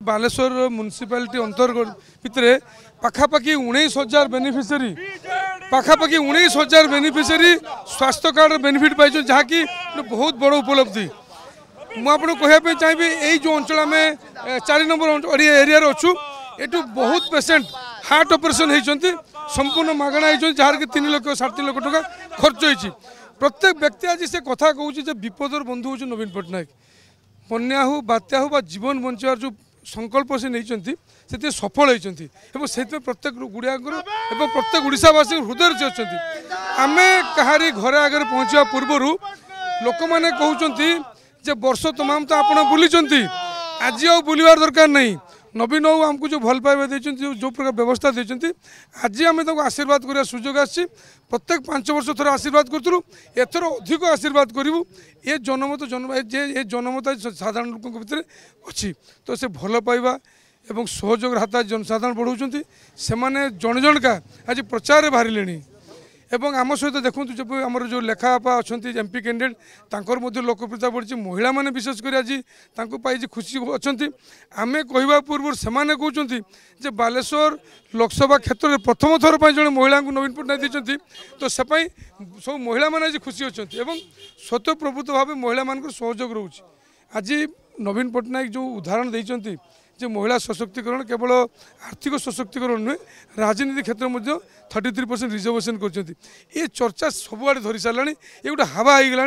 Baleshwar municipality अंतर्गत भितर पाखापाखि 19,000 beneficiary पाखापाखि 19,000 beneficiary स्वास्थ्य कार्ड बेनिफिट पाई जहाँकि बहुत बड़ उपलब्धि मुझे कहवाई चाहिए यही जो अंचल आम 4 नंबर एरिया अच्छु ये बहुत पेसेंट हार्ट ऑपरेशन होती संपूर्ण मागणा होती जहाँ कि 3 लाख 3.5 लाख टका खर्च होती प्रत्येक व्यक्ति आज से कथा कहूँ विपदर बंधु हूँ नवीन पट्टनायक बन्या हो बात्या हो जीवन बचार जो संकल्प से नहीं से सफल होती से प्रत्येक गुड़िया प्रत्येक ओडावासी हृदय से अच्छा आम कहारी घर आगे पहुँचा पूर्वर लोक मैंने कहते जे वर्ष तमाम तो आप बुली आज आ बुलवार दरकार नहीं नवीन बाबू आमको जो भल पाइबा जो प्रकार व्यवस्था देते आज आम आशीर्वाद करने सुजोग आसी प्रत्येक 5 वर्ष थोड़ा आशीर्वाद करूँ एथर अधिक आशीर्वाद करूँ ये जनमत ये जनमत साधारण लोक भितर अच्छी तो से भल पाइबा एवं सहयोग हाथ जनसाधारण बढ़ाऊँ से जन जनका आज प्रचार बाहर एवं आम सहित देखूँ जब आम जो लेखापा अच्छा एमपी कैंडिडेट तांकर मध्य लोकप्रियता बढ़ी महिला मैंने विशेषकर आज खुशी अच्छा आम कहवा पूर्व से कहते बालेश्वर लोकसभा क्षेत्र में प्रथम थर पर जड़े महिला को नवीन पट्टनायक देते तो से सब महिला मैंने आज खुशी अच्छा स्वतः प्रभुत्व भाव महिला मान सहयोग रोचे आज नवीन पट्टनायक जो उदाहरण देते जे महिला सशक्तिकरण केवल आर्थिक सशक्तिकरण नुहे राजनीति क्षेत्र में 33% रिजर्वेशन कर चर्चा सबुआड़े धरी सारा ये गोटे हावा हो गला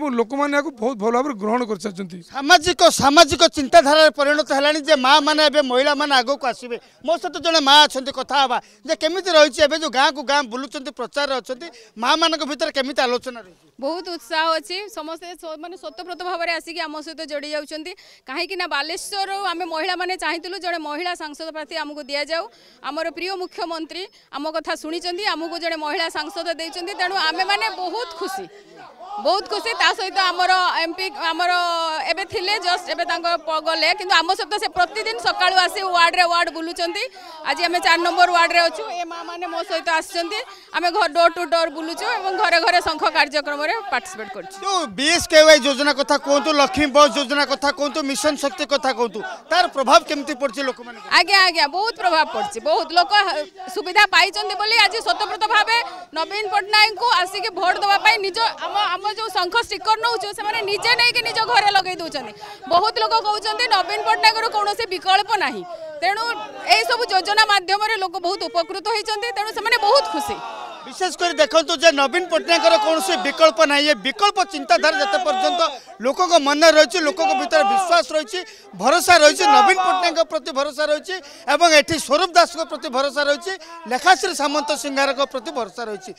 लोक मैंने बहुत भल भाव ग्रहण कर सारी सामाजिक सामाजिक चिंताधारा परिणत है माँ मैंने महिला मैंने आग को आसवे मो सहित जड़े माँ अच्छा कथा हाँ जे केमी रही जो गाँ को गाँ बुलूँ प्रचार अच्छा माँ मान भर केमी आलोचना रही बहुत उत्साह अच्छी समस्ते मैंने स्वतःप्रत भाव में आसिक आम सहित जोड़ी जाऊँगी कहीं बालेश्वर आम महिला मैंने चाहूँ जड़े महिला सांसद प्रार्थी आमको दि जाऊ आमर प्रिय मुख्यमंत्री आम कथा शुणी आमको जड़े महिला सांसद देते तेणु आमे मैंने बहुत खुशी सहित आमर एमपी आमर एबे थिले जस्ट एबे गले किंतु आम सहित से प्रतिदिन सकाळु आसी वार्ड रे वार्ड बुलुचंती आज आम 4 नंबर वार्ड रे अच्छु ए माँ मैंने मो सहित आसचंती आम घर डोर टू डोर बुलुचु एवं घरे घरे शंख कार्यक्रम रे पार्टिसिपेट करछु बीएसकेवाई योजना कथा कहतु लक्ष्मी बस योजना कथा कहतु मिशन शक्ति कथा कहतु तार प्रभाव केमती पड़छि लोक माने आज्ञा आज्ञा बहुत प्रभाव पड़छि बहुत लोक सुविधा पाइचंती बोली आज स्वतःप्रत भावे नवीन पट्टनायक को आसिक भोट दवा पाई निज आम जो शंख स्टिकर नौ से निजे नहीं कि निज घरे लगे दौरान बहुत लोग कहते नवीन पट्टनायक कौन विकल्प ना तेणु यही सब योजना माध्यम लोग बहुत उपकृत होती तेणु से बहुत खुशी विशेषकर देखो जे नवीन पट्टनायक कौन विकल्प ना ये विकल्प चिंताधारा जिते पर्यंत लोक मन रही लोक भीतर विश्वास रही भरोसा रही नवीन पट्टनायक प्रति भरोसा रही एवं एटी स्वरूप दास प्रति भरोसा रही लेखाश्री सामंत सिंगार प्रति भरोसा रही।